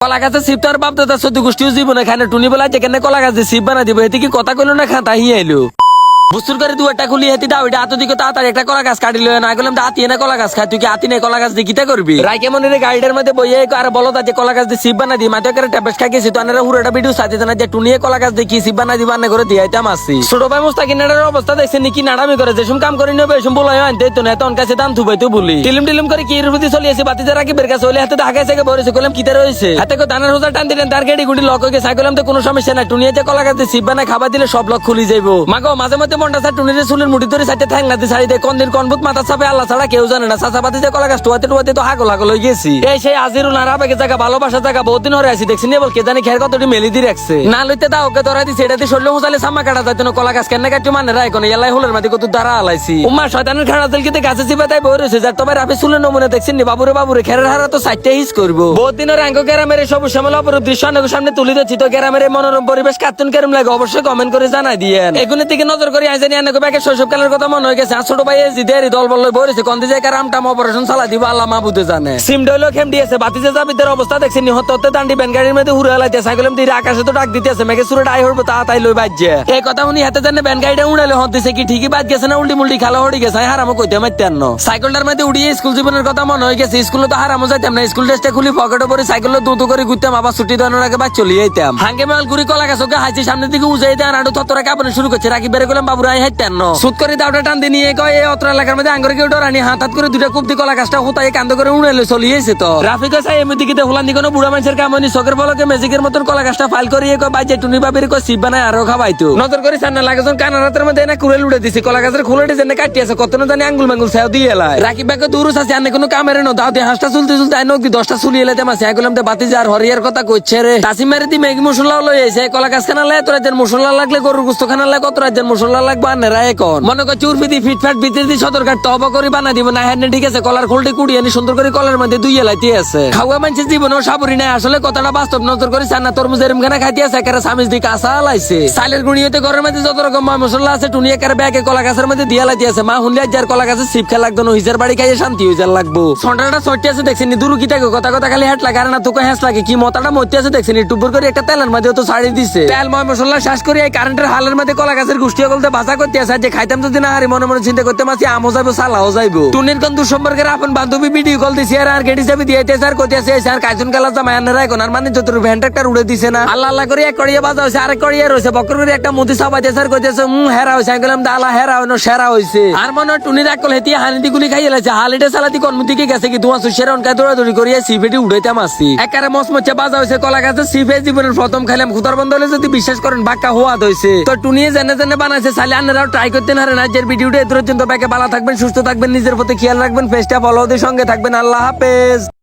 কলা গাছের সিপ তো আর বাপ দাদা সদ্য গোষ্ঠীও জীবনে খানে টুনি বলা যেখানে কলা গাছের সিপ বানা দিব এতে কি কথা কইলো না খাতা হি আইলো বুস্তুর করে দুয়ারটা খুলি হেতি দাও এটা আতো দিকে তাড়াতাড়ি একটা কলা গাছ কাটি লয় না গেলাম আতি এনে কলা গাছ খাই তুই কি আতি নেই কলা গাছ দিয়ে কিতা করবি রাইকে মনে রে গাড়িটার মধ্যে বইয়ে আর বলো যে কলা গাছ দিয়ে সিপ বানা দি মাথা করে ট্যাপেস খাই গেছি তো আনারা হুড়াটা ভিডিও সাথে না যে টুনিয়ে কলা গাছ দিয়ে কি সিপ বানা দি বানা করে দিয়ে আইতাম আসছি ছোট ভাই মুস্তাকিনের অবস্থা দেখছেন কি নাড়ামি করে যেসম কাম করি নেবে এসম বলাই আনতে তো না তখন কাছে দাম থুবাই তো বলি টিলিম করে কি রুপতি চলিয়েছে বাতি যারা কি বের কাছে হলে হাতে ঢাকায় থেকে বলেছে কইলাম কিতে রয়েছে হাতে কো দানার রোজা টান দিলেন তার গেড়ি গুড়ি লক হয়ে গেছে কইলাম তো কোনো সমস্যা না টুনিয়ে যে কলা গাছ দিয়ে সিপ বানা খাবার দিলে সব লক খুলি যাইবো মাগো মাঝে মধ্যে মনটা স্যার টুনিরে চুলের মুঠি ধরে সাইতে ঠ্যাংলাতে ছাড়ি দেয় কোন দিন কোন ভূত মাথা চাপে আল্লাহ ছাড়া কেউ জানে না চাচাপাতি যে কলা গাছ টোয়াতে তো হাগল হয়ে গেছি এই সেই আজিরুল আর আবেগে জায়গা ভালোবাসা জায়গা বহুত দিন হরে আসি দেখছি বল কে জানি খের কতটি মেলি দিয়ে রাখছে না লইতে দাও ওকে ধরা দিছে এটা দিয়ে শরীরে মুসালে সাম্মা কাটা যাইতো না কলা গাছ কেন কাটু মানে রায় কোন এলাই হলের মাটি কত দ্বারা আলাইছি উম্মা শয়তানের খেড়া দিলকে গাছে চিপে তাই বই রয়েছে যার তোমার আপনি চুলের নমুনা দেখছেন নি বাবুরে খেরের হারা তো সাইডটা হিস করবো বহুত দিনের আঙ্গ গ্রামের সব সময় অপরূপ দৃশ্য সামনে তুলে দিচ্ছি তো গ্রামের মনোরম পরিবেশ কার্টুন কেরম লাগে অবশ্যই কমেন্ট করে জানাই দিয়েন এগুলোর দিকে নজর করে আইজানি আনে ব্যাকের শৈশবকালের কথা মনে হয়ে গেছে ছোট ভাই জিদের দল বল বলেছে কোন দিকে রামটাম অপারেশন চালা দিব আল্লাহ মাহবুদে জানে সিম ডইলো খেম দিয়েছে বাতিজে জাবিদের অবস্থা দেখছেন নি হতে দান্ডি ব্যান গাড়ির মধ্যে হুড়ে লাইতে সাইকেলম দিয়ে আকাশে তো ডাক দিতেছে মেঘে সুরে ডাই হইব তা তাই লই বাজছে এই কথা উনি হাতে জানে ব্যান গাড়িটা উড়ালে হত দিছে কি ঠিকই বাজ গেছে না উল্টি মুল্টি খালা হড়ি গেছে হারামো কইতে মাইতেন না সাইকেলটার মধ্যে উড়িয়ে স্কুল জীবনের কথা মনে হয়ে গেছে স্কুলে তো হারামো যাইতাম না স্কুল ড্রেসটা খুলি পকেটে পরে সাইকেল দুটো করে ঘুরতাম আবার ছুটি দেওয়ার আগে বাদ চলে যাইতাম হাঙ্গে মাল গুড়ি কলা গাছ ওকে হাইছি সামনের দিকে উজাই দেন আরো ততরা কাপড় শুরু করছে রাখি বের করলাম বাবুরা হাইতেন না সুত করে দাওটা টান দিয়ে নিয়ে কয় এই অত্র এলাকার মধ্যে আঙ্গরে কেউ ডরানি হাত করে দুটা কুপতি কলা গাছটা হুতাই কান্দ করে উড়ালে চলিয়েছে তো রাফিক সাই এমনি দিকে হুলান্দি কোনো বুড়া মানুষের কামনি চকের বলকে ম্যাজিকের মতন কলা গাছটা ফাইল করে কয় বাইজে টুনি বাবির কয় সিপ বানায় আরো খাবাইতো নজর করে সান্না লাগাজন কানার হাতের মধ্যে না কুড়ে লুড়ে দিছি কলা গাছের খুলেটে জেনে কাটিয়েছে কত না জানি আঙ্গুল মাঙ্গুল ছাও দিয়ে এলাই রাকিব ব্যাকে দূর আছে আনে কোনো কামের নো দাও দিয়ে হাঁসটা চলতে আই নক 10টা চুলি এলাতে মাসে আগুলাম তে বাতি যার হরিয়ার কথা কইছে রে তাসিমারে দি মেগি মশলা লই এসে কলা গাছ খানা লাই তোরা যেন মশলা লাগলে গরুর গোশত খানা লাই কত রাজ্যের মশলা লাগবে আনেরা এখন মনে কর চুরপি দি ফিটফাট ভিতর দি সদর কাট তবা করে বানা দিব না হ্যাঁ ঠিক আছে কলার খোলটি কুড়ি আনি সুন্দর করে কলার মধ্যে দুই এলাইতে আছে খাওয়া মানুষের জীবনেও সাবরি নাই আসলে কথাটা বাস্তব নজর করে সান্না তরমুজ এরম খানা খাইতে আছে একেবারে সামিজ দিয়ে কাঁচা লাইছে সাইলের গুড়িয়েতে ঘরের মধ্যে যত রকম মশলা আছে টুনি একেবারে ব্যাগে কলা গাছের মধ্যে দিয়া লাইতে আছে মা হুনলে যার কলা গাছের সিপ খেলা লাগতো না হিজার বাড়ি খাইয়ে শান্তি হয়ে যার লাগবো সন্টাটা ছটে আছে দেখছেন দূর কি থাকে কথা খালি হেট লাগে আর না তোকে হ্যাঁস লাগে কি মতাটা মরতে আছে দেখছেন টুপুর করে একটা তেলের মধ্যে তো ছাড়ি দিছে তেল মশলা শ্বাস করে এই কারেন্টের হালের মধ্যে কলা গাছের গুষ্টি গলতে ভাষা করতে আছে যে খাইতাম যদি না হারি মনে মনে চিন্তা করতে মাসি আমও যাবো সালাও যাইবো টুনির কোন দুঃসম্পর্কের আপন বান্ধবী ভিডিও কল দিছি আর গেটি চাবি দিয়েছে স্যার কইতে আছে স্যার কাইজন কালা জামাই আনারা এখন আর মানে যত ভ্যানট্রাক্টর উড়ে দিছে না আল্লাহ আল্লাহ করে এক কড়িয়া বাজা হইছে আরেক কড়িয়া রইছে বকর করে একটা মুদি সাবাইতে স্যার কইতেছে হেরা হইছে আমি বললাম দালা হেরা হইনো সেরা হইছে আর মনে টুনির আকল হেতি হানিদি গুলি খাইয়ে লাইছে হালিটা সালাতি কোন মুদিকে গেছে কি ধোঁয়া সুশেরা অনকা দৌড়াদৌড়ি করিয়া সিফেটি উড়াইতাম আসছি একারে মসমচ্ছে বাজা হইছে কলা গাছে সিফে জীবনের প্রথম খাইলাম খুদার বন্ধ হলে যদি বিশ্বাস করেন বাক্কা হওয়া হইছে তো টুনিয়ে জেনে বানাইছে সালে আনারাও ট্রাই করতে না না যে ভিডিওটা এত পর্যন্ত ব্যাকে ভালো থাকবেন সুস্থ থাকবেন নিজের প্রতি খেয়াল রাখবেন পেজটা ফলো দিয়ে সঙ্গে থাকবেন আল্লাহ হাফেজ।